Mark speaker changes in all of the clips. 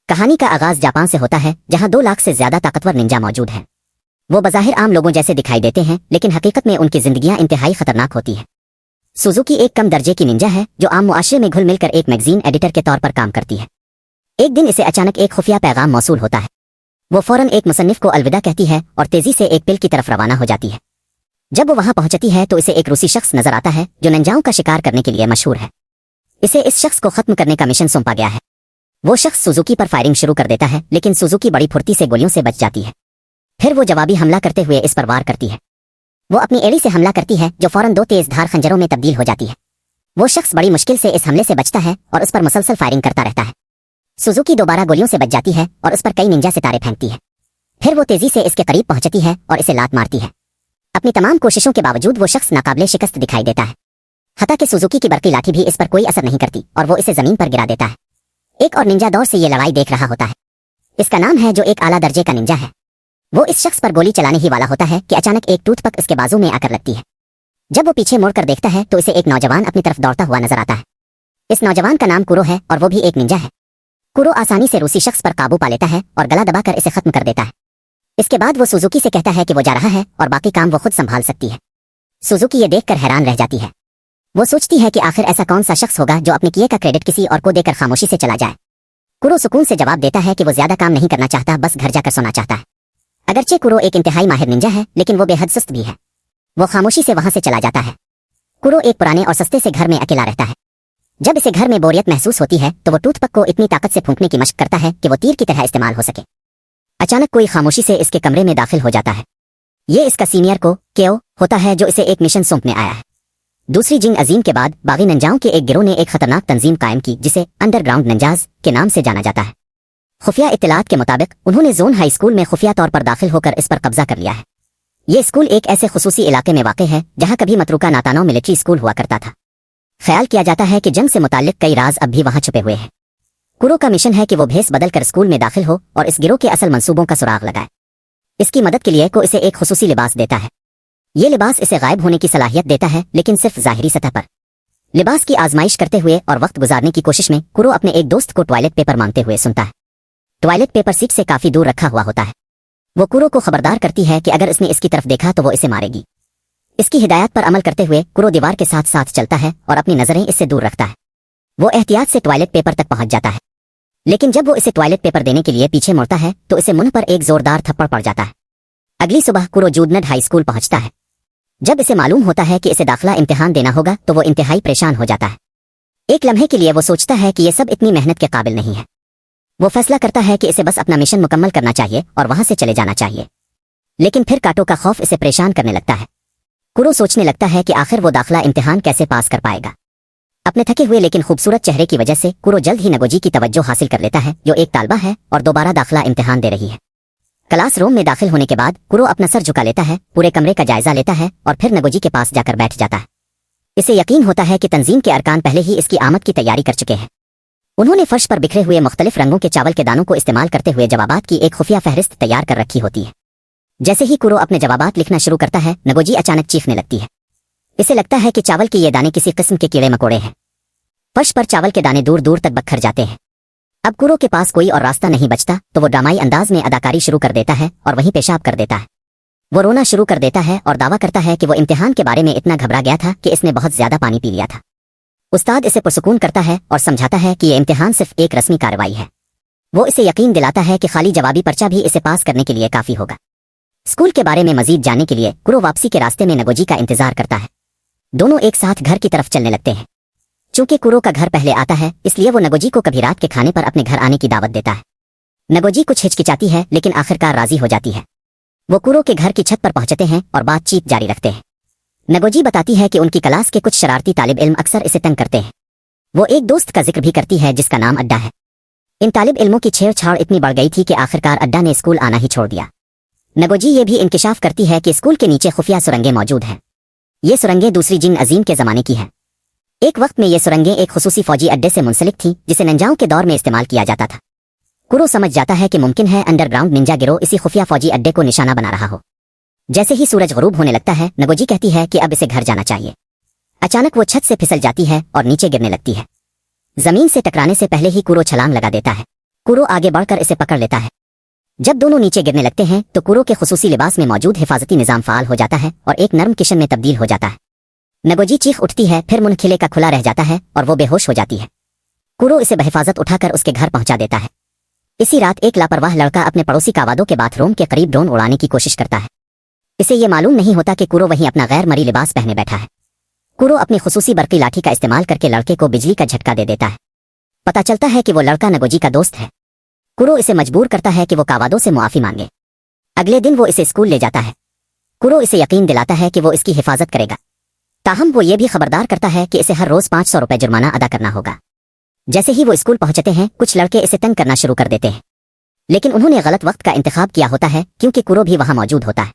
Speaker 1: کہانی کا آغاز جاپان سے ہوتا ہے جہاں 2 لاکھ سے زیادہ طاقتور ننجا موجود ہیں۔ وہ بظاہر عام لوگوں جیسے دکھائی دیتے ہیں لیکن حقیقت میں ان کی زندگیاں انتہائی خطرناک ہوتی ہیں۔ سوزوکی ایک کم درجے کی ننجا ہے جو عام معاشرے میں گھل مل کر ایک میگزین ایڈیٹر کے طور پر کام کرتی ہے۔ ایک دن اسے اچانک ایک خفیہ پیغام موصول ہوتا ہے۔ وہ فوراً ایک مصنف کو الوداع کہتی ہے اور تیزی سے ایک پل کی طرف روانہ ہو جاتی ہے۔ جب وہ وہاں پہنچتی ہے تو اسے ایک روسی شخص نظر آتا ہے جو ننجاؤں کا شکار کرنے کے لیے مشہور ہے۔ اسے اس شخص کو ختم کرنے کا مشن سونپا گیا ہے۔ وہ شخص سوزوکی پر فائرنگ شروع کر دیتا ہے لیکن سوزوکی بڑی پھرتی سے گولیوں سے بچ جاتی ہے۔ پھر وہ جوابی حملہ کرتے ہوئے اس پر وار کرتی ہے۔ وہ اپنی ایڑی سے حملہ کرتی ہے جو فوراً 2 تیز دھار خنجروں میں تبدیل ہو جاتی ہے۔ وہ شخص بڑی مشکل سے اس حملے سے بچتا ہے اور اس پر مسلسل فائرنگ کرتا رہتا ہے۔ سوزوکی دوبارہ گولیوں سے بچ جاتی ہے اور اس پر کئی ننجا ستارے پھینکتی ہے۔ پھر وہ تیزی سے اس کے قریب پہنچتی ہے اور اسے لات مارتی ہے۔ اپنی تمام کوششوں کے باوجود وہ شخص ناقابل شکست دکھائی دیتا ہے، حتیٰ کہ سوزوکی کی برقی لاٹھی بھی اس پر کوئی اثر نہیں کرتی اور وہ اسے زمین پر گرا دیتا ہے۔ ایک اور ننجا دور سے یہ لڑائی دیکھ رہا ہوتا ہے۔ اس کا نام ہے جو ایک اعلیٰ درجے کا ننجا ہے۔ وہ اس شخص پر گولی چلانے ہی والا ہوتا ہے کہ اچانک ایک ٹوتھ پک اس کے بازو میں آ کر لگتی ہے۔ جب وہ پیچھے مڑ کر دیکھتا ہے تو اسے ایک نوجوان اپنی طرف دوڑتا ہوا نظر آتا ہے۔ اس نوجوان کا نام کورو ہے اور وہ بھی ایک ننجا ہے۔ کورو آسانی سے روسی شخص پر قابو پا لیتا ہے اور گلا دبا کر اسے ختم کر دیتا ہے۔ اس کے بعد وہ سوزوکی سے کہتا ہے کہ وہ جا رہا ہے اور باقی کام وہ خود سنبھال سکتی ہے۔ سوزوکی یہ دیکھ کر حیران رہ جاتی ہے۔ وہ سوچتی ہے کہ آخر ایسا کون سا شخص ہوگا جو اپنے کیے کا کریڈٹ کسی اور کو دے کر خاموشی سے چلا جائے۔ کورو سکون سے جواب دیتا ہے کہ وہ زیادہ کام نہیں کرنا چاہتا، بس گھر جا کر سونا چاہتا ہے۔ اگرچہ کورو ایک انتہائی ماہر ننجا ہے لیکن وہ بے حد سست بھی ہے۔ وہ خاموشی سے وہاں سے چلا جاتا ہے۔ کورو ایک پرانے اور سستے سے گھر میں اکیلا رہتا ہے۔ جب اسے گھر میں بوریت محسوس ہوتی ہے تو وہ ٹوتھ پک کو اتنی طاقت سے پھونکنے کی مشق کرتا ہے کہ وہ تیر کی طرح استعمال ہو سکے۔ اچانک کوئی خاموشی سے اس کے کمرے میں داخل ہو جاتا ہے۔ یہ اس کا سینئر کیو ہوتا ہے جو اسے ایک مشن سونپنے آیا ہے۔ دوسری جنگ عظیم کے بعد باغی ننجاؤں کے ایک گروہ نے ایک خطرناک تنظیم قائم کی جسے انڈر گراؤنڈ ننجاز کے نام سے جانا جاتا ہے۔ خفیہ اطلاعات کے مطابق انہوں نے زون ہائی اسکول میں خفیہ طور پر داخل ہو کر اس پر قبضہ کر لیا ہے۔ یہ اسکول ایک ایسے خصوصی علاقے میں واقع ہے جہاں کبھی متروکہ ناتانو ملٹری اسکول ہوا کرتا تھا۔ خیال کیا جاتا ہے کہ جنگ سے متعلق کئی راز اب بھی وہاں چھپے ہوئے ہیں۔ کورو کا مشن ہے کہ وہ بھیس بدل کر اسکول میں داخل ہو اور اس گروہ کے اصل منصوبوں کا سراغ لگائے۔ اس کی مدد کے لیے کو اسے ایک خصوصی لباس دیتا ہے۔ یہ لباس اسے غائب ہونے کی صلاحیت دیتا ہے لیکن صرف ظاہری سطح پر۔ لباس کی آزمائش کرتے ہوئے اور وقت گزارنے کی کوشش میں کورو اپنے ایک دوست کو ٹوائلٹ پیپر مانگتے ہوئے سنتا ہے۔ ٹوائلٹ پیپر سیٹ سے کافی دور رکھا ہوا ہوتا ہے۔ وہ کورو کو خبردار کرتی ہے کہ اگر اس نے اس کی طرف دیکھا تو وہ اسے مارے گی۔ اس کی ہدایات پر عمل کرتے ہوئے کورو دیوار کے ساتھ ساتھ چلتا ہے اور اپنی نظریں اس سے دور رکھتا ہے۔ وہ احتیاط سے ٹوائلٹ پیپر تک پہنچ جاتا ہے لیکن جب وہ اسے ٹوائلٹ پیپر دینے کے لیے پیچھے مڑتا ہے تو اسے منہ پر ایک زوردار تھپڑ پڑ جاتا ہے۔ اگلی صبح کورو جودنڈ ہائی اسکول پہنچتا ہے۔ جب اسے معلوم ہوتا ہے کہ اسے داخلہ امتحان دینا ہوگا تو وہ انتہائی پریشان ہو جاتا ہے۔ ایک لمحے کے لیے وہ سوچتا ہے کہ یہ سب اتنی محنت کے قابل نہیں ہے۔ وہ فیصلہ کرتا ہے کہ اسے بس اپنا مشن مکمل کرنا چاہیے اور وہاں سے چلے جانا چاہیے، لیکن پھر کاٹو کا خوف اسے پریشان کرنے لگتا ہے۔ کورو سوچنے لگتا ہے کہ آخر وہ داخلہ امتحان کیسے پاس کر پائے گا۔ اپنے تھکے ہوئے لیکن خوبصورت چہرے کی وجہ سے کورو جلد ہی نگوجی کی توجہ حاصل کر لیتا ہے جو ایک طالبہ ہے اور دوبارہ داخلہ امتحان دے رہی ہے۔ کلاس روم میں داخل ہونے کے بعد کورو اپنا سر جھکا لیتا ہے، پورے کمرے کا جائزہ لیتا ہے اور پھر نگوجی کے پاس جا کر بیٹھ جاتا ہے۔ اسے یقین ہوتا ہے کہ تنظیم کے ارکان پہلے ہی اس کی آمد کی تیاری کر چکے ہیں۔ انہوں نے فرش پر بکھرے ہوئے مختلف رنگوں کے چاول کے دانوں کو استعمال کرتے ہوئے جوابات کی ایک خفیہ فہرست تیار کر رکھی ہوتی ہے۔ جیسے ہی کورو اپنے جوابات لکھنا شروع کرتا ہے نگوجی اچانک چیخنے لگتی ہے۔ اسے لگتا ہے کہ چاول کے یہ دانے کسی قسم کے کیڑے مکوڑے ہیں۔ فرش پر چاول کے دانے دور دور تک بکھر جاتے ہیں۔ اب کورو کے پاس کوئی اور راستہ نہیں بچتا تو وہ ڈرامائی انداز میں اداکاری شروع کر دیتا ہے اور وہیں پیشاب کر دیتا ہے۔ وہ رونا شروع کر دیتا ہے اور دعویٰ کرتا ہے کہ وہ امتحان کے بارے میں اتنا گھبرا گیا تھا کہ اس نے بہت زیادہ پانی پی لیا تھا۔ استاد اسے پرسکون کرتا ہے اور سمجھاتا ہے کہ یہ امتحان صرف ایک رسمی کارروائی ہے۔ وہ اسے یقین دلاتا ہے کہ خالی جوابی پرچہ بھی اسے پاس کرنے کے لیے کافی ہوگا۔ اسکول کے بارے میں مزید جاننے کے لیے کورو واپسی کے راستے میں نگوجی کا انتظار کرتا ہے۔ دونوں ایک ساتھ گھر کی طرف چلنے لگتے ہیں۔ چونکہ کورو کا گھر پہلے آتا ہے اس لیے وہ نگوجی کو کبھی رات کے کھانے پر اپنے گھر آنے کی دعوت دیتا ہے۔ نگوجی کچھ ہچکچاتی ہے لیکن آخرکار راضی ہو جاتی ہے۔ وہ کورو کے گھر کی چھت پر پہنچتے ہیں اور بات چیت جاری رکھتے ہیں۔ نگوجی بتاتی ہے کہ ان کی کلاس کے کچھ شرارتی طالب علم اکثر اسے تنگ کرتے ہیں۔ وہ ایک دوست کا ذکر بھی کرتی ہے جس کا نام اڈا ہے۔ ان طالب علموں کی چھیڑ چھاڑ اتنی بڑھ گئی تھی کہ آخرکار اڈا نے اسکول آنا ہی چھوڑ دیا۔ نگوجی یہ بھی انکشاف کرتی ہے کہ اسکول کے نیچے خفیہ سرنگیں موجود ہیں۔ یہ سرنگیں دوسری جنگ عظیم کے زمانے کی ہیں۔ ایک وقت میں یہ سرنگیں ایک خصوصی فوجی اڈے سے منسلک تھیں جسے ننجاؤں کے دور میں استعمال کیا جاتا تھا۔ کورو سمجھ جاتا ہے کہ ممکن ہے انڈر گراؤنڈ ننجا گروہ اسی خفیہ فوجی اڈے کو نشانہ بنا رہا ہو۔ جیسے ہی سورج غروب ہونے لگتا ہے نگوجی کہتی ہے کہ اب اسے گھر جانا چاہیے۔ اچانک وہ چھت سے پھسل جاتی ہے اور نیچے گرنے لگتی ہے۔ زمین سے ٹکرانے سے پہلے ہی کورو چھلانگ لگا دیتا ہے۔ कुरो आगे बढ़कर इसे पकड़ लेता है। जब दोनों नीचे गिरने लगते हैं तो कुरो के खुसूसी लिबास में मौजूद हिफाजती निजाम फाल हो जाता है और एक नर्म किशन में तब्दील हो जाता है। नगोजी चीख उठती है, फिर मुंह खिले का खुला रह जाता है और वो बेहोश हो जाती है। कुरो इसे बहिफाजत उठाकर उसके घर पहुंचा देता है। इसी रात एक लापरवाह लड़का अपने पड़ोसी कावादो के बाथरूम के करीब ड्रोन उड़ाने की कोशिश करता है। इसे ये मालूम नहीं होता कि कुरो वहीं अपना गैर मरी लिबास पहने बैठा है। कुरो अपनी खुसूसी बरकी लाठी का इस्तेमाल करके लड़के को बिजली का झटका दे देता है। पता चलता है कि वो लड़का नगोजी का दोस्त है। कुरो इसे मजबूर करता है कि वो कावादो से मुआफी मांगे। अगले दिन वो इसे स्कूल ले जाता है। कुरो इसे यकीन दिलाता है कि वो इसकी हिफाजत करेगा। ताहम वो ये भी खबरदार करता है कि इसे हर रोज 500 रुपए जुर्माना अदा करना होगा। जैसे ही वो स्कूल पहुंचते हैं कुछ लड़के इसे तंग करना शुरू कर देते हैं, लेकिन उन्होंने गलत वक्त का इंतखाब किया होता है क्योंकि कुरो भी वहां मौजूद होता है।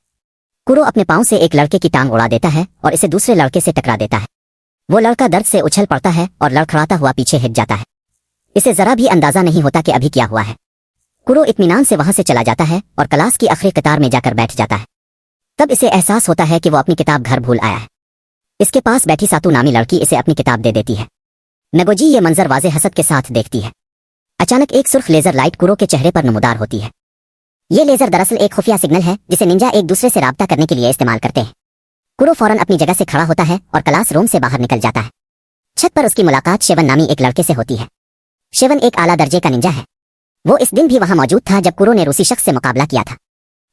Speaker 1: कुरो अपने पांव से एक लड़के की टांग उड़ा देता है और इसे दूसरे लड़के से टकरा देता है। वो लड़का दर्द से उछल पड़ता है और लड़खड़ाता हुआ पीछे हिट जाता है। इसे जरा भी अंदाजा नहीं होता कि अभी क्या हुआ है। कुरो इत्मीनान से वहां से चला जाता है और क्लास की आखिरी कतार में जाकर बैठ जाता है। तब इसे एहसास होता है कि वो अपनी किताब घर भूल आया है। इसके पास बैठी सातू नामी लड़की इसे अपनी किताब दे देती है। नगोजी ये मंजर वाजे हसद के साथ देखती है। अचानक एक सुर्ख लेजर लाइट कुरो के चेहरे पर नमूदार होती है। ये लेजर दरअसल एक खुफिया सिग्नल है जिसे निंजा एक दूसरे से राब्ता करने के लिए इस्तेमाल करते हैं। कुरो फौरन अपनी जगह से खड़ा होता है और क्लास रूम से बाहर निकल जाता है। छत पर उसकी मुलाकात शेवन नामी एक लड़के से होती है। शेवन एक आला दर्जे का निंजा है। वो इस दिन भी वहां मौजूद था जब कुरो ने रूसी शख्स से मुकाबला किया था।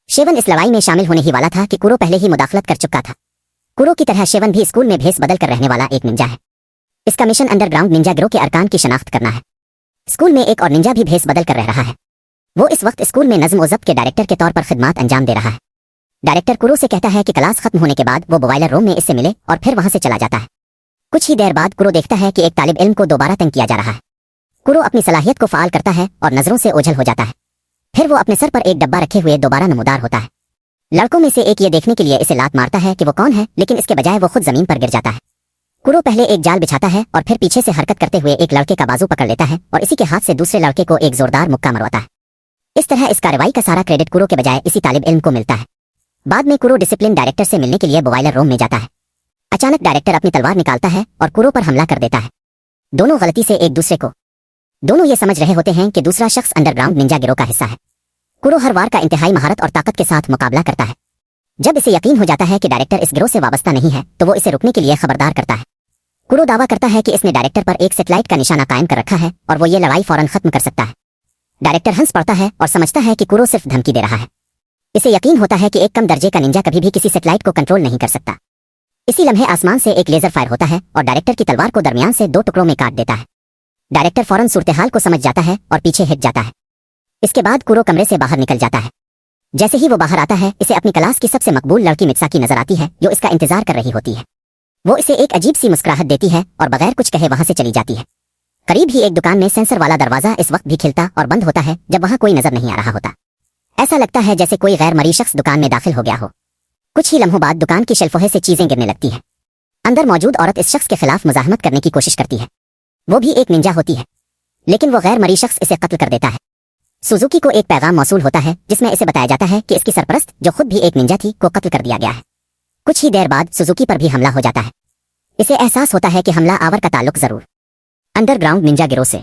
Speaker 1: शेवन इस लड़ाई में शामिल होने ही वाला था कि कुरो पहले ही मुदाखलत कर चुका था। कुरो की तरह शेवन भी स्कूल में भेस बदल कर रहने वाला एक निंजा है। इसका मिशन अंडरग्राउंड निंजा गिरोह के अरकान की शनाख्त करना है। स्कूल में एक और निंजा भी भेस बदल कर रह रहा है। वो इस वक्त स्कूल में नज्म और ज़ब्त के डायरेक्टर के तौर पर खिदमात अंजाम दे रहा है। डायरेक्टर कुरो से कहता है कि क्लास खत्म होने के बाद वो बॉयलर रूम में इससे मिले और फिर वहां से चला जाता है। कुछ ही देर बाद कुरो देखता है कि एक तालिब इल्म को दोबारा तंग किया जा रहा है। कुरो अपनी सलाहियत को फाल करता है और नजरों से ओझल हो जाता है। फिर वो अपने सर पर एक डब्बा रखे हुए दोबारा नमूदार होता है। लड़कों में से एक ये देखने के लिए इसे लात मारता है कि वो कौन है, लेकिन इसके बजाय वो खुद जमीन पर गिर जाता है। कुरो पहले एक जाल बिछाता है और फिर पीछे से हरकत करते हुए एक लड़के का बाजू पकड़ लेता है और इसी के हाथ से दूसरे लड़के को एक जोरदार मुक्का मरवाता है। इस तरह इस कार्रवाई का सारा क्रेडिट कुरो के बजाय इसी तालिब इल्म को मिलता है। बाद में कुरो डिसिप्लिन डायरेक्टर से मिलने के लिए बॉयलर रूम में जाता है। अचानक डायरेक्टर अपनी तलवार निकालता है और कुरो पर हमला कर देता है। दोनों गलती से एक दूसरे को। दोनों ये समझ रहे होते हैं कि दूसरा शख्स अंडरग्राउंड निंजा गिरोह का हिस्सा है। कुरो हर वार का इंतहाई महारत और ताकत के साथ मुकाबला करता है। जब इसे यकीन हो जाता है कि डायरेक्टर इस गिरोह से वाबस्ता नहीं है तो वो इसे रुकने के लिए खबरदार करता है। कुरो दावा करता है कि इसने डायरेक्टर पर एक सेटेलाइट का निशाना कायम कर रखा है और वो ये लड़ाई फौरन खत्म कर सकता है। डायरेक्टर हंस पड़ता है और समझता है कि कुरो सिर्फ धमकी दे रहा है। इसे यकीन होता है कि एक कम दर्जे का निंजा कभी भी किसी सेटेलाइट को कंट्रोल नहीं कर सकता। इसी लम्हे आसमान से एक लेजर फायर होता है और डायरेक्टर की तलवार को दरमियान से 2 टुकड़ों में काट देता है। डायरेक्टर फौरन सूरत-ए-हाल को समझ जाता है और पीछे हिट जाता है। इसके बाद कुरो कमरे से बाहर निकल जाता है। जैसे ही वो बाहर आता है इसे अपनी क्लास की सबसे मकबूल लड़की मित्साकी नजर आती है जो इसका इंतजार कर रही होती है। वो इसे एक अजीब सी मुस्कुराहट देती है और बगैर कुछ कहे वहां से चली जाती है। करीब ही एक दुकान में सेंसर वाला दरवाजा इस वक्त भी खिलता और बंद होता है जब वहां कोई नजर नहीं आ रहा होता। ऐसा लगता है जैसे कोई गैर मरी शख्स दुकान में दाखिल हो गया हो। कुछ ही लम्हों बाद दुकान की शेल्फों से चीजें गिरने लगती है। अंदर मौजूद औरत इस शख्स के खिलाफ मुजाहमत करने की कोशिश करती है। वो भी एक निंजा होती है, लेकिन वो गैर मरी शख्स इसे कत्ल कर देता है। सुजुकी को एक पैगाम मौसूल होता है जिसमें इसे बताया जाता है कि इसकी सरपरस्त जो खुद भी एक निंजा थी को कत्ल कर दिया गया है। कुछ ही देर बाद सुजुकी पर भी हमला हो जाता है। इसे एहसास होता है कि हमला आवर का ताल्लुक जरूर अंडरग्राउंड निंजा गिरोह से।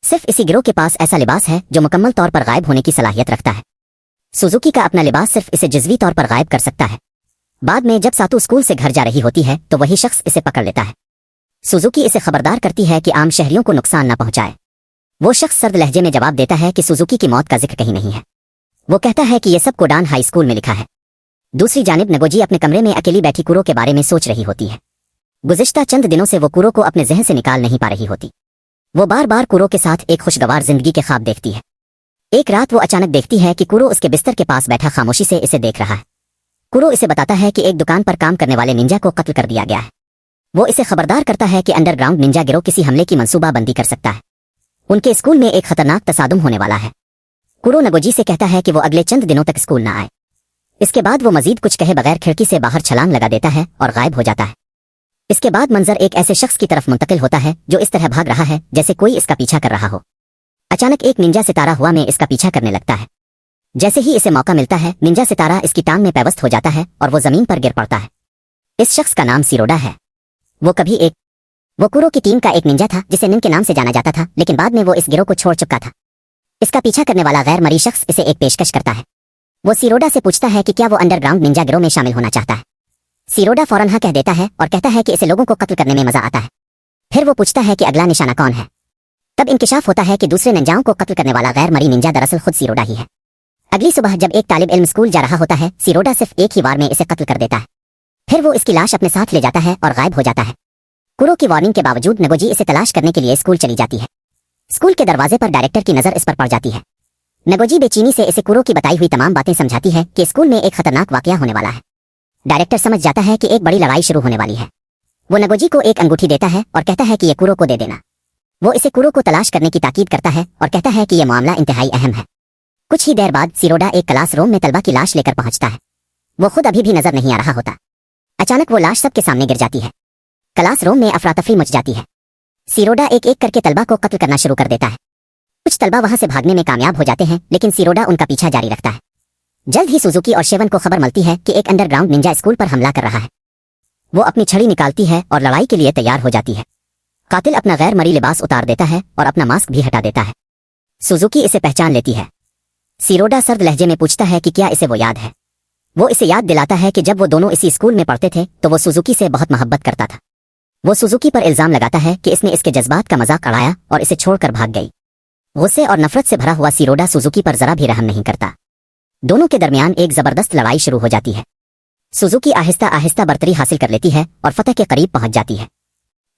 Speaker 1: सिर्फ इसी गिरोह के पास ऐसा लिबास है जो मुकम्मल तौर पर गायब होने की सलाहियत रखता है। सुजुकी का अपना लिबास सिर्फ इसे जिज़वी तौर पर गायब कर सकता है। बाद में जब सातू स्कूल से घर जा रही होती है तो वही शख्स इसे पकड़ लेता है। सुजुकी इसे खबरदार करती है कि आम शहरियों को नुकसान न पहुंचाए। वो शख्स सर्द लहजे में जवाब देता है कि सुजुकी की मौत का जिक्र कहीं नहीं है। वो कहता है कि यह सब कोडान हाई स्कूल में लिखा है। दूसरी जानिब नगोजी अपने कमरे में अकेली बैठी कुरो के बारे में सोच रही होती है। गुज़िश्ता चंद दिनों से वो कुरो को अपने जहन से निकाल नहीं पा रही होती। वो बार बार कुरो के साथ एक खुशगवार जिंदगी के ख्वाब देखती है। एक रात वो अचानक देखती है कि कुरो उसके बिस्तर के पास बैठा खामोशी से इसे देख रहा है। कुरो इसे बताता है कि एक दुकान पर काम करने वाले निंजा को कत्ल कर दिया गया है। वो इसे खबरदार करता है कि अंडरग्राउंड निंजा गिरोह किसी हमले की मंसूबाबंदी कर सकता है। उनके स्कूल में एक खतरनाक तसादुम होने वाला है। कुरो नगोजी से कहता है कि वो अगले चंद दिनों तक स्कूल न आए। इसके बाद वो मजीद कुछ कहे बगैर खिड़की से बाहर छलांग लगा देता है और गायब हो जाता है। इसके बाद मंजर एक ऐसे शख्स की तरफ मुंतकिल होता है जो इस तरह भाग रहा है जैसे कोई इसका पीछा कर रहा हो। अचानक एक निंजा सितारा हुआ में इसका पीछा करने लगता है। जैसे ही इसे मौका मिलता है निंजा सितारा इसकी टांग में पैवस्त हो जाता है और वो जमीन पर गिर पड़ता है। इस शख्स का नाम सिरोडा है। वो कुरो की टीम का एक निंजा था जिसे निन के नाम से जाना जाता था, लेकिन बाद में वो इस गिरोह को छोड़ चुका था। इसका पीछा करने वाला गैर मरी शख्स इसे एक पेशकश करता है। वो सीरोडा से पूछता है कि क्या वो अंडरग्राउंड निंजा गिरोह में शामिल होना चाहता है। सीरोडा फौरन हाँ कह देता है और कहता है कि इसे लोगों को कत्ल करने में मजा आता है। फिर वो पूछता है कि अगला निशाना कौन है। तब इंकिशाफ होता है कि दूसरे निंजाओं को कत्ल करने वाला गैर मरी निंजा दरअसल खुद सीरोडा ही है। अगली सुबह जब एक तालिब इल्म स्कूल जा रहा होता है, सीरोडा सिर्फ एक ही वार में इसे कत्ल कर देता है। फिर वो इसकी लाश अपने साथ ले जाता है और गायब हो जाता है। कुरो की वार्निंग के बावजूद नगोजी इसे तलाश करने के लिए स्कूल चली जाती है। स्कूल के दरवाजे पर डायरेक्टर की नजर इस पर पड़ जाती है। नगोजी बेचीनी से इसे कुरो की बताई हुई तमाम बातें समझाती है कि स्कूल में एक खतरनाक वाकया होने वाला है। डायरेक्टर समझ जाता है कि एक बड़ी लड़ाई शुरू होने वाली है। वो नगोजी को एक अंगूठी देता है और कहता है कि ये कुरो को दे देना। वो इसे कुरो को तलाश करने की ताकीद करता है और कहता है कि यह मामला इंतहाई अहम है। कुछ ही देर बाद सीरोडा एक क्लास रूम में तलबा की लाश लेकर पहुंचता है। वो खुद अभी भी नजर नहीं आ रहा होता। अचानक वो लाश सबके सामने गिर जाती है। क्लास रूम में अफरा तफरी मच जाती है। सीरोडा एक एक करके तलबा को कत्ल करना शुरू कर देता है। कुछ तलबा वहां से भागने में कामयाब हो जाते हैं, लेकिन सीरोडा उनका पीछा जारी रखता है। जल्द ही सुजुकी और शेवन को खबर मिलती है कि एक अंडरग्राउंड निंजा स्कूल पर हमला कर रहा है। वो अपनी छड़ी निकालती है और लड़ाई के लिए तैयार हो जाती है। कातिल अपना गैर मरी लिबास उतार देता है और अपना मास्क भी हटा देता है। सुजुकी इसे पहचान लेती है। सीरोडा सर्द लहजे में पूछता है कि क्या इसे वो याद है। वो इसे याद दिलाता है कि जब वो दोनों इसी स्कूल में पढ़ते थे तो वो सुजुकी से बहुत मोहब्बत करता था। वो सुजुकी पर इल्जाम लगाता है कि इसने इसके जज्बात का मजाक उड़ाया और इसे छोड़कर भाग गई। गुस्से और नफरत से भरा हुआ सीरोडा सुजुकी पर जरा भी रहम नहीं करता। दोनों के दरमियान एक जबरदस्त लड़ाई शुरू हो जाती है। सुजुकी आहिस्ता आहिस्ता बर्तरी हासिल कर लेती है और फतह के करीब पहुंच जाती है,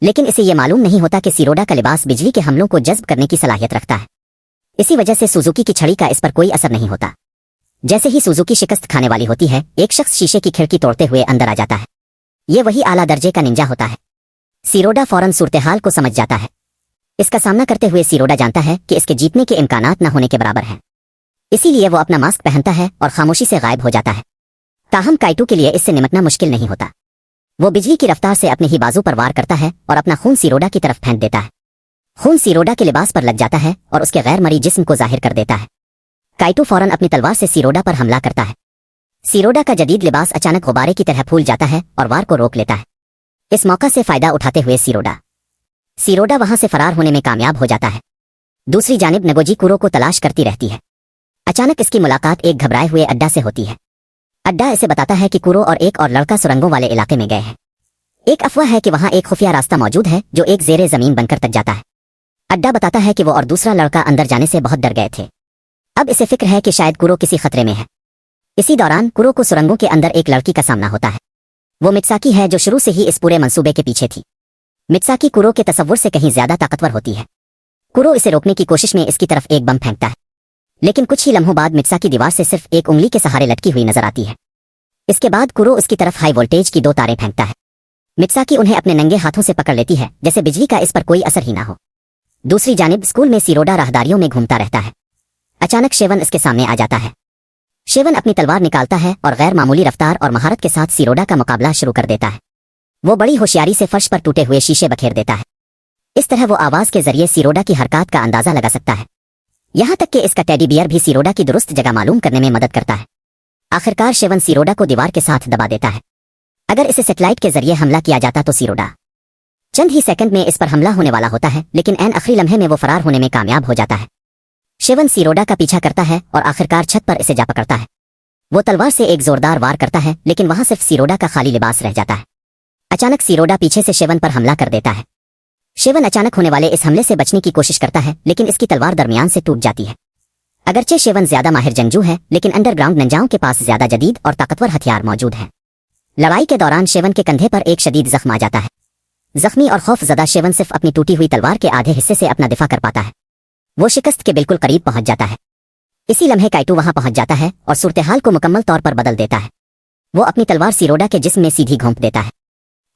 Speaker 1: लेकिन इसे ये मालूम नहीं होता कि सीरोडा का लिबास बिजली के हमलों को जज्ब करने की सलाहियत रखता है। इसी वजह से सुजुकी की छड़ी का इस पर कोई असर नहीं होता। जैसे ही सुजुकी शिकस्त खाने वाली होती है, एक शख्स शीशे की खिड़की तोड़ते हुए अंदर आ जाता है। ये वही आला दर्जे का निंजा होता है। सीरोडा फौरन सूरत-ए-हाल को समझ जाता है। इसका सामना करते हुए सीरोडा जानता है कि इसके जीतने के इम्कानात न होने के बराबर हैं। इसीलिए वो अपना मास्क पहनता है और खामोशी से गायब हो जाता है। ताहम काइटू के लिए इससे निमटना मुश्किल नहीं होता। वो बिजली की रफ्तार से अपने ही बाजू पर वार करता है और अपना खून सीरोडा की तरफ फेंक देता है। खून सीरोडा के लिबास पर लग जाता है और उसके गैर मरी जिस्म को जाहिर कर देता है। काइटू फौरन अपनी तलवार से सीरोडा पर हमला करता है। सीरोडा का जदीद लिबास अचानक गुब्बारे की तरह फूल जाता है और वार को रोक लेता है। इस मौका से फायदा उठाते हुए सीरोडा वहां से फरार होने में कामयाब हो जाता है। दूसरी जानिब नगोजी कुरो को तलाश करती रहती है। अचानक इसकी मुलाकात एक घबराए हुए अड्डा से होती है। अड्डा इसे बताता है कि कुरो और एक और लड़का सुरंगों वाले इलाके में गए हैं। एक अफवाह है कि वहां एक खुफिया रास्ता मौजूद है जो एक जेरे जमीन बनकर तक जाता है। अड्डा बताता है कि वो और दूसरा लड़का अंदर जाने से बहुत डर गए थे। अब इसे फिक्र है कि शायद कुरो किसी खतरे में है। इसी दौरान कुरो को सुरंगों के अंदर एक लड़की का सामना होता है। वो मित्साकी है जो शुरू से ही इस पूरे मंसूबे के पीछे थी। मित्साकी कुरो के तसव्वुर से कहीं ज्यादा ताकतवर होती है। कुरो इसे रोकने की कोशिश में इसकी तरफ एक बम फेंकता है, लेकिन कुछ ही लम्हों बाद मित्साकी दीवार से सिर्फ एक उंगली के सहारे लटकी हुई नजर आती है। इसके बाद कुरो उसकी तरफ हाई वोल्टेज की 2 तारें फेंकता है। मित्साकी उन्हें अपने नंगे हाथों से पकड़ लेती है, जैसे बिजली का इस पर कोई असर ही ना हो। दूसरी जानिब स्कूल में सीरोडा राहदारियों में घूमता रहता है। अचानक शेवन इसके सामने आ जाता है। शेवन अपनी तलवार निकालता है और गैर मामूली रफ्तार और महारत के साथ सीरोडा का मुकाबला शुरू कर देता है। वो बड़ी होशियारी से फर्श पर टूटे हुए शीशे बखेर देता है। इस तरह वो आवाज के जरिए सीरोडा की हरकत का अंदाजा लगा सकता है। यहां तक कि इसका टेडी बियर भी सीरोडा की दुरुस्त जगह मालूम करने में मदद करता है। आखिरकार शेवन सीरोडा को दीवार के साथ दबा देता है। अगर इसे सैटेलाइट के जरिए हमला किया जाता तो सीरोडा चंद ही सेकंड में इस पर हमला होने वाला होता है, लेकिन ऐन आखिरी लम्हे में वो फरार होने में कामयाब हो जाता है। शेवन सीरोडा का पीछा करता है और आखिरकार छत पर इसे जा पकड़ता है। वो तलवार से एक जोरदार वार करता है, लेकिन वहां सिर्फ सीरोडा का खाली लिबास रह जाता है। अचानक सीरोडा पीछे से शेवन पर हमला कर देता है। शेवन अचानक होने वाले इस हमले से बचने की कोशिश करता है, लेकिन इसकी तलवार दरमियान से टूट जाती है। अगरचे शेवन ज्यादा माहिर जंगजू है, लेकिन अंडरग्राउंड निंजाओं के पास ज्यादा जदीद और ताकतवर हथियार मौजूद हैं। लड़ाई के दौरान शेवन के कंधे पर एक शदीद जख्म आ जाता है। जख्मी और खौफजदा शेवन सिर्फ अपनी टूटी हुई तलवार के आधे हिस्से से अपना दिफा कर पाता है। वो शिकस्त के बिल्कुल करीब पहुंच जाता है। इसी लम्हे काइटू वहां पहुंच जाता है और सूरत-ए-हाल को मुकम्मल तौर पर बदल देता है। वो अपनी तलवार सीरोडा के जिस्म में सीधी घोंप देता है।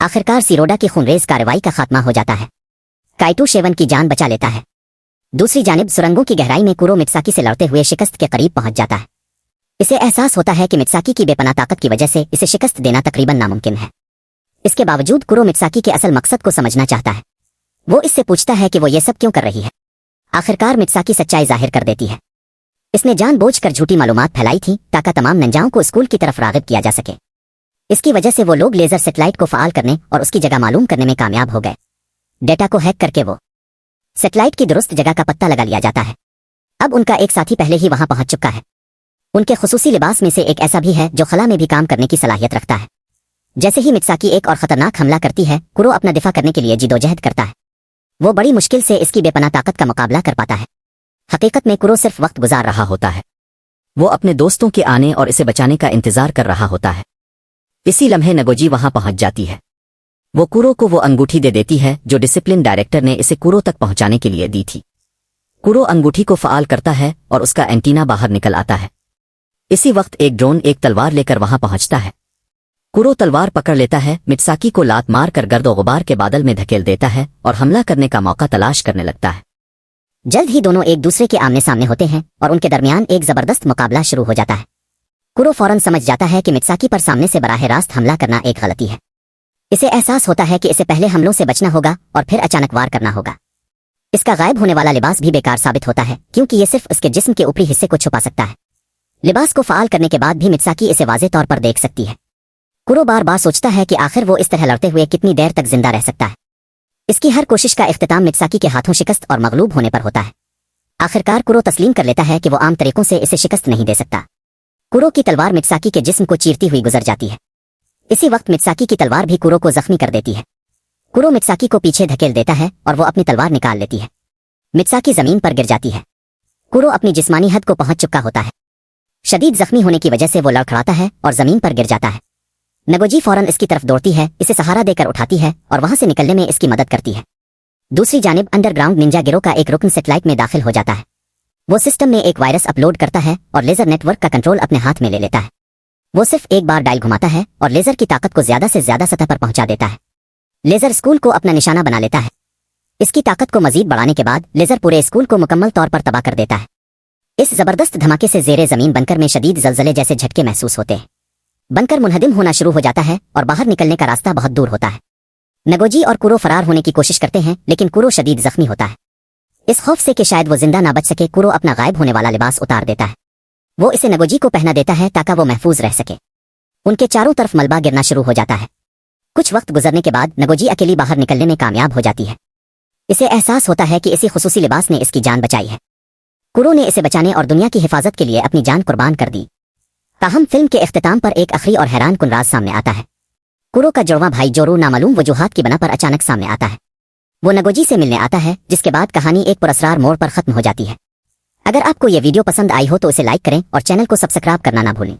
Speaker 1: आखिरकार सीरोडा की खूनरेज कार्रवाई का खात्मा हो जाता है। काइटू शेवन की जान बचा लेता है। दूसरी जानिब सुरंगों की गहराई में कुरो मित्साकी से लड़ते हुए शिकस्त के करीब पहुंच जाता है। इसे एहसास होता है कि मित्साकी की बेपनाह ताकत की वजह से इसे शिकस्त देना तकरीबन नामुमकिन है। इसके बावजूद कुरो मित्साकी के असल मकसद को समझना चाहता है। वो इससे पूछता है कि वो ये सब क्यों कर रही है। आखिरकार मित्साकी सच्चाई जाहिर कर देती है। इसने जानबूझकर झूठी मालूमात फैलाई थी ताकि तमाम निंजाओं को स्कूल की तरफ राग़िब किया जा सके। इसकी वजह से वो लोग लेजर सैटेलाइट को फ़ाल करने और उसकी जगह मालूम करने में कामयाब हो गए। डेटा को हैक करके वो सैटेलाइट की दुरुस्त जगह का पत्ता लगा लिया जाता है। اب उनका एक साथी पहले ही वहां पहुंच चुका है। उनके खुसूसी लिबास में से एक ऐसा भी है जो खला में भी काम करने की सलाहियत रखता है। जैसे ही मित्साकी एक और खतरनाक हमला करती है, कुरो अपना दिफा करने के लिए जिदोजहद करता है। वो बड़ी मुश्किल से इसकी बेपनाह ताकत का मुकाबला कर पाता है। हकीकत में कुरो सिर्फ वक्त गुजार रहा होता है। वो अपने दोस्तों के आने और इसे बचाने का इंतजार कर रहा होता है। इसी लम्हे नगोजी वहां पहुंच जाती है। वो कुरो को वो अंगूठी दे देती है जो डिसिप्लिन डायरेक्टर ने इसे कुरो तक पहुंचाने के लिए दी थी। कुरो अंगूठी को फ़आल करता है और उसका एंटीना बाहर निकल आता है। इसी वक्त एक ड्रोन एक तलवार लेकर वहां पहुंचता है। कुरो तलवार पकड़ लेता है, मित्साकी को लात मार कर गर्दो गुबार के बादल में धकेल देता है और हमला करने का मौका तलाश करने लगता है। जल्द ही दोनों एक दूसरे के आमने सामने होते हैं और उनके दरमियान एक जबरदस्त मुकाबला शुरू हो जाता है। कुरो फौरन समझ जाता है कि मित्साकी पर सामने से बराह रास्त हमला करना एक गलती है। इसे एहसास होता है कि इसे पहले हमलों से बचना होगा और फिर अचानक वार करना होगा। इसका गायब होने वाला लिबास भी बेकार साबित होता है क्योंकि ये सिर्फ उसके जिस्म के ऊपरी हिस्से को छुपा सकता है। लिबास को फ़आल करने के बाद भी मित्साकी इसे वाज़े तौर पर देख सकती है। कुरो बार बार सोचता है कि आखिर वो इस तरह लड़ते हुए कितनी देर तक जिंदा रह सकता है। इसकी हर कोशिश का इख्तिताम मित्साकी के हाथों शिकस्त और मगलूब होने पर होता है। आखिरकार कुरो तस्लीम कर लेता है कि वो आम तरीकों से इसे शिकस्त नहीं दे सकता। कुरो की तलवार मित्साकी के जिस्म को चीरती हुई गुजर जाती है। इसी वक्त मित्साकी की तलवार भी कुरो को जख्मी कर देती है। कुरो मित्साकी को पीछे धकेल देता है और वो अपनी तलवार निकाल लेती है। मित्साकी जमीन पर गिर जाती है। कुरो अपनी जिस्मानी हद को पहुंच चुका होता है। शदीद जख्मी होने की वजह से वो लड़खड़ाता है और जमीन पर गिर जाता है। नगोजी फौरन इसकी तरफ दौड़ती है, इसे सहारा देकर उठाती है और वहां से निकलने में इसकी मदद करती है। दूसरी जानिब अंडरग्राउंड निंजा गिरोह का एक रुकन सेटेलाइट में दाखिल हो जाता है। वो सिस्टम में एक वायरस अपलोड करता है और लेजर नेटवर्क का कंट्रोल अपने हाथ में ले लेता है। वो सिर्फ एक बार डायल घुमाता है और लेजर की ताकत को ज्यादा से ज्यादा सतह पर पहुंचा देता है। लेजर स्कूल को अपना निशाना बना लेता है। इसकी ताकत को मजीद बढ़ाने के बाद लेजर पूरे स्कूल को मुकम्मल तौर पर तबाह कर देता है। इस जबरदस्त धमाके से जेरे जमीन बनकर में शदीद जलजले जैसे झटके महसूस होते हैं। बनकर मुनहदिम होना शुरू हो जाता है और बाहर निकलने का रास्ता बहुत दूर होता है। नगोजी और कुरो फरार होने की कोशिश करते हैं लेकिन कुरो शदीद जख्मी होता है। इस खौफ से कि शायद वो जिंदा ना बच सके, कुरो अपना गायब होने वाला लिबास उतार देता है। वो इसे नगोजी को पहना देता है ताकि वो महफूज रह सके। उनके चारों तरफ मलबा गिरना शुरू हो जाता है। कुछ वक्त गुजरने के बाद नगोजी अकेली बाहर निकलने में कामयाब हो जाती है। इसे एहसास होता है कि इसी खुसूसी लिबास ने इसकी जान बचाई है। कुरो ने इसे बचाने और दुनिया की हिफाजत के लिए अपनी जान कुर्बान कर दी। ताहम फिल्म के इख्तिताम पर एक आखिरी और हैरान कुन राज सामने आता है। कुरो का जुड़वां भाई जोरू नामालूम वजूहात की बना पर अचानक सामने आता है। वो नगोजी से मिलने आता है, जिसके बाद कहानी एक पुरअसरार मोड़ पर खत्म हो जाती है। अगर आपको ये वीडियो पसंद आई हो तो इसे लाइक करें और चैनल को सब्सक्राइब करना ना भूलें।